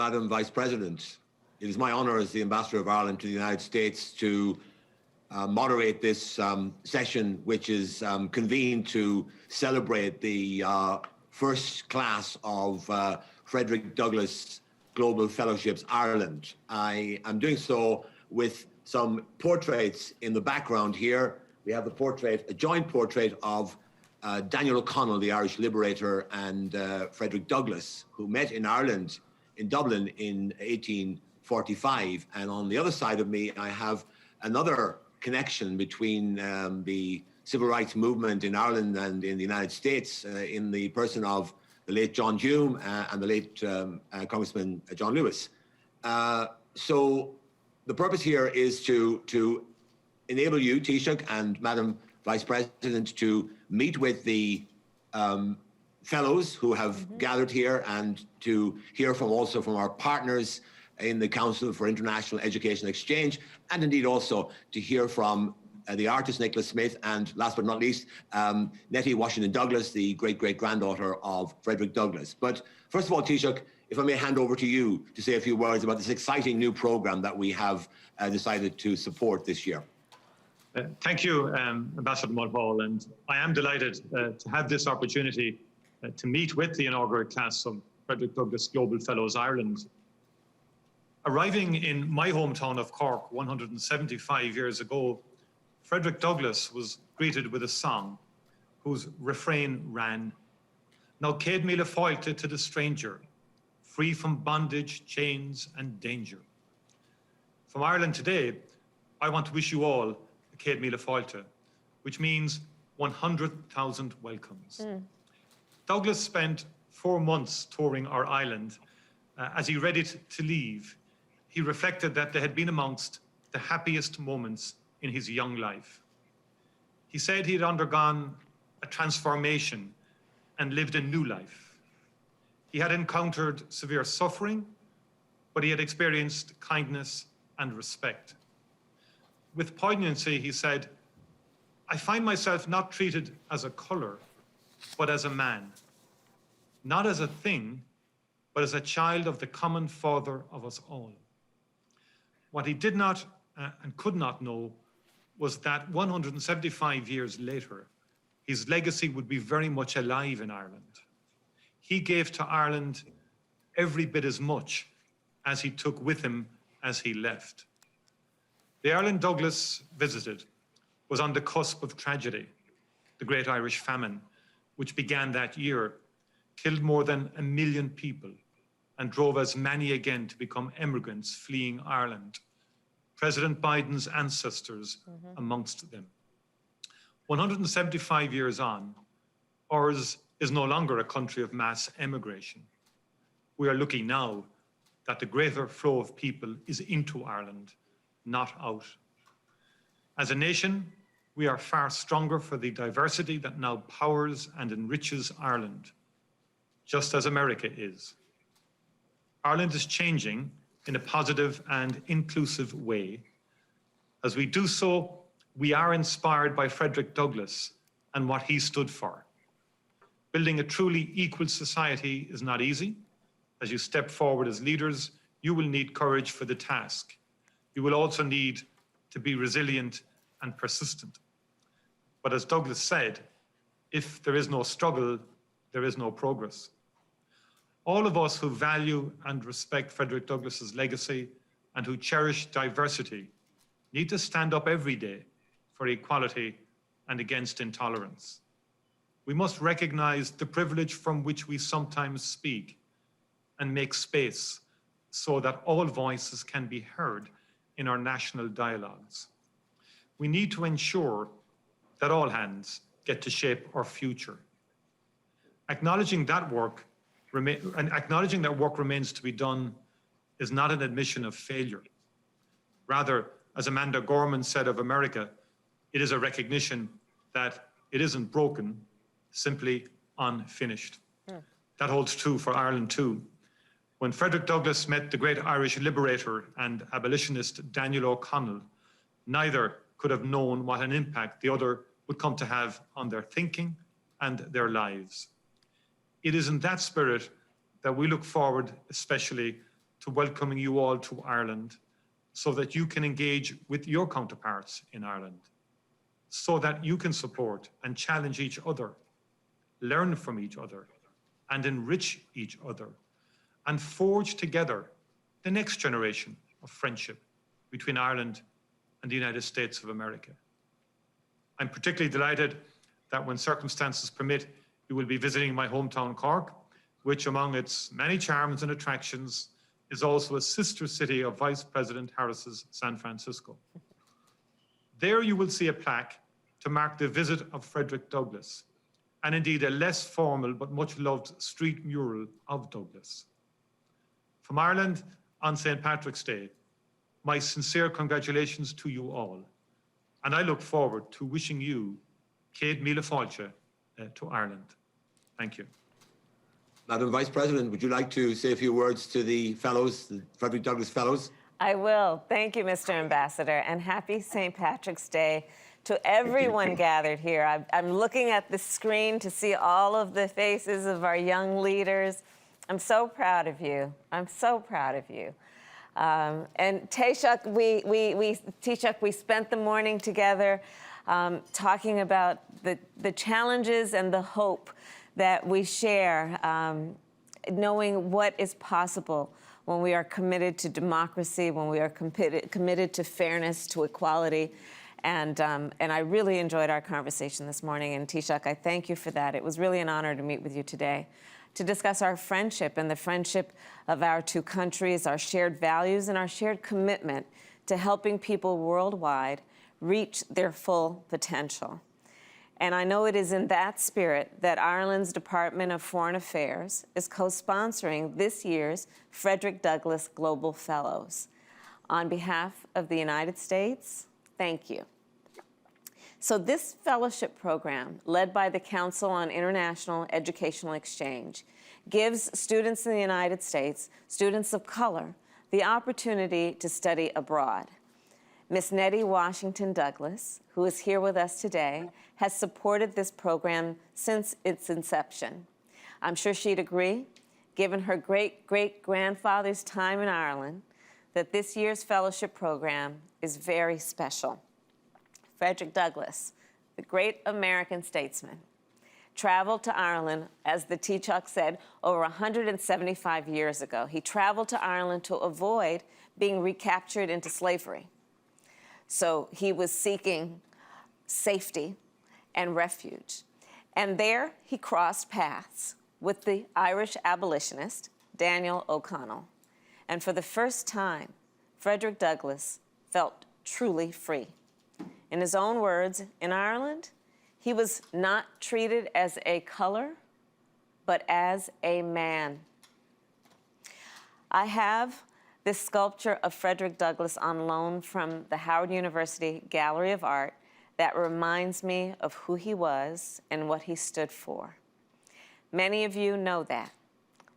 Madam Vice President, it is my honour as the Ambassador of Ireland to the United States to moderate this session, which is convened to celebrate the first class of Frederick Douglass Global Fellowships Ireland. I am doing so with some portraits in the background here. We have the portrait, a joint portrait of Daniel O'Connell, the Irish liberator, and Frederick Douglass, who met in Ireland, in Dublin in 1845. And on the other side of me, I have another connection between the civil rights movement in Ireland and in the United States in the person of the late John Hume and the late Congressman John Lewis. So the purpose here is to enable you, Taoiseach, and Madam Vice President, to meet with the fellows who have gathered here and to hear from also from our partners in the Council for International Education Exchange, and indeed also to hear from the artist Nicholas Smith, and last but not least, Nettie Washington Douglas, the great-great-granddaughter of Frederick Douglass. But first of all, Taoiseach, if I may hand over to you to say a few words about this exciting new programme that we have decided to support this year. Thank you, Ambassador Micheál, and I am delighted to have this opportunity to meet with the inaugural class of Frederick Douglass Global Fellows Ireland. Arriving in my hometown of Cork 175 years ago, Frederick Douglass was greeted with a song whose refrain ran, "Now céad míle fáilte to the stranger, free from bondage, chains and danger." From Ireland today, I want to wish you all a céad míle fáilte, which means 100,000 welcomes. Douglass spent 4 months touring our island. As he readied to leave, he reflected that they had been amongst the happiest moments in his young life. He said he had undergone a transformation and lived a new life. He had encountered severe suffering, but he had experienced kindness and respect. With poignancy, he said, "I find myself not treated as a colour, but as a man, not as a thing, but as a child of the common Father of us all." What he did not and could not know was that 175 years later, his legacy would be very much alive in Ireland. He gave to Ireland every bit as much as he took with him as he left. The Ireland Douglass visited was on the cusp of tragedy. The Great Irish Famine, which began that year, killed more than 1 million people and drove as many again to become immigrants fleeing Ireland. President Biden's ancestors amongst them. 175 years on, ours is no longer a country of mass emigration. We are lucky now that the greater flow of people is into Ireland, not out. As a nation, we are far stronger for the diversity that now powers and enriches Ireland, just as America is. Ireland is changing in a positive and inclusive way. As we do so, we are inspired by Frederick Douglass and what he stood for. Building a truly equal society is not easy. As you step forward as leaders, you will need courage for the task. You will also need to be resilient and persistent. But as Douglass said, if there is no struggle, there is no progress. All of us who value and respect Frederick Douglass's legacy and who cherish diversity need to stand up every day for equality and against intolerance. We must recognize the privilege from which we sometimes speak and make space so that all voices can be heard in our national dialogues. We need to ensure that all hands get to shape our future. Acknowledging that work remains to be done is not an admission of failure. Rather, as Amanda Gorman said of America, it is a recognition that it isn't broken, simply unfinished. That holds true for Ireland too. When Frederick Douglass met the great Irish liberator and abolitionist Daniel O'Connell, neither could have known what an impact the other would come to have on their thinking and their lives. It is in that spirit that we look forward, especially to welcoming you all to Ireland so that you can engage with your counterparts in Ireland, so that you can support and challenge each other, learn from each other, and enrich each other, and forge together the next generation of friendship between Ireland and the United States of America. I'm particularly delighted that when circumstances permit, you will be visiting my hometown Cork, which among its many charms and attractions is also a sister city of Vice President Harris's San Francisco. There you will see a plaque to mark the visit of Frederick Douglass, and indeed a less formal but much loved street mural of Douglass. From Ireland on St. Patrick's Day, my sincere congratulations to you all, and I look forward to wishing you Céad Míle Fáilte to Ireland. Thank you. Madam Vice President, would you like to say a few words to the fellows, the Frederick Douglass Fellows? I will. Thank you, Mr. Ambassador, and happy St. Patrick's Day to everyone gathered here. I'm looking at the screen to see all of the faces of our young leaders. I'm so proud of you. I'm so proud of you. And Taoiseach, we spent the morning together talking about the challenges and the hope that we share, knowing what is possible when we are committed to democracy, when we are committed to fairness, to equality. And I really enjoyed our conversation this morning. And Taoiseach, I thank you for that. It was really an honor to meet with you today to discuss our friendship and the friendship of our two countries, our shared values, and our shared commitment to helping people worldwide reach their full potential. And I know it is in that spirit that Ireland's Department of Foreign Affairs is co-sponsoring this year's Frederick Douglass Global Fellows. On behalf of the United States, thank you. So this fellowship program, led by the Council on International Educational Exchange, gives students in the United States, students of color, the opportunity to study abroad. Ms. Nettie Washington Douglas, who is here with us today, has supported this program since its inception. I'm sure she'd agree, given her great-great-grandfather's time in Ireland, that this year's fellowship program is very special. Frederick Douglass, the great American statesman, traveled to Ireland, as the Taoiseach said, over 175 years ago. He traveled to Ireland to avoid being recaptured into slavery. So he was seeking safety and refuge. And there he crossed paths with the Irish abolitionist, Daniel O'Connell. And for the first time, Frederick Douglass felt truly free. In his own words, in Ireland, he was not treated as a color, but as a man. I have this sculpture of Frederick Douglass on loan from the Howard University Gallery of Art that reminds me of who he was and what he stood for. Many of you know that.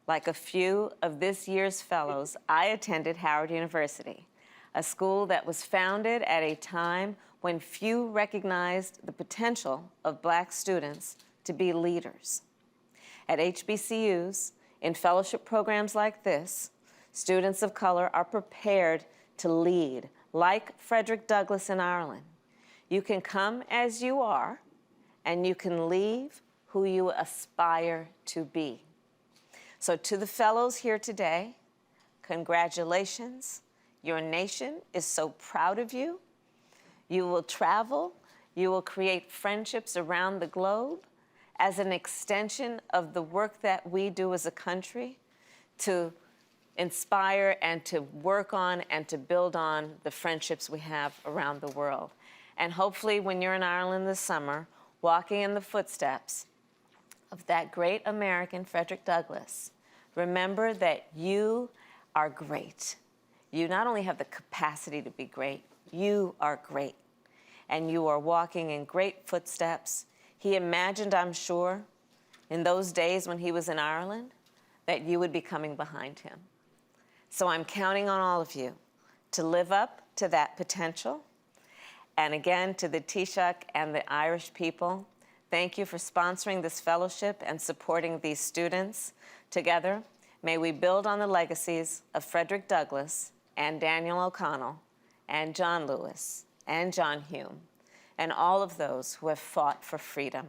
Like a few of this year's fellows, I attended Howard University, a school that was founded at a time when few recognized the potential of Black students to be leaders. At HBCUs, in fellowship programs like this, students of color are prepared to lead, like Frederick Douglass in Ireland. You can come as you are, and you can leave who you aspire to be. So to the fellows here today, congratulations. Your nation is so proud of you. You will travel. You will create friendships around the globe as an extension of the work that we do as a country to inspire and to work on and to build on the friendships we have around the world. And hopefully when you're in Ireland this summer, walking in the footsteps of that great American Frederick Douglass, remember that you are great. You not only have the capacity to be great, you are great. And you are walking in great footsteps. He imagined, I'm sure, in those days when he was in Ireland, that you would be coming behind him. So I'm counting on all of you to live up to that potential. And again, to the Taoiseach and the Irish people, thank you for sponsoring this fellowship and supporting these students. Together, May we build on the legacies of Frederick Douglass and Daniel O'Connell and John Lewis and John Hume and all of those who have fought for freedom.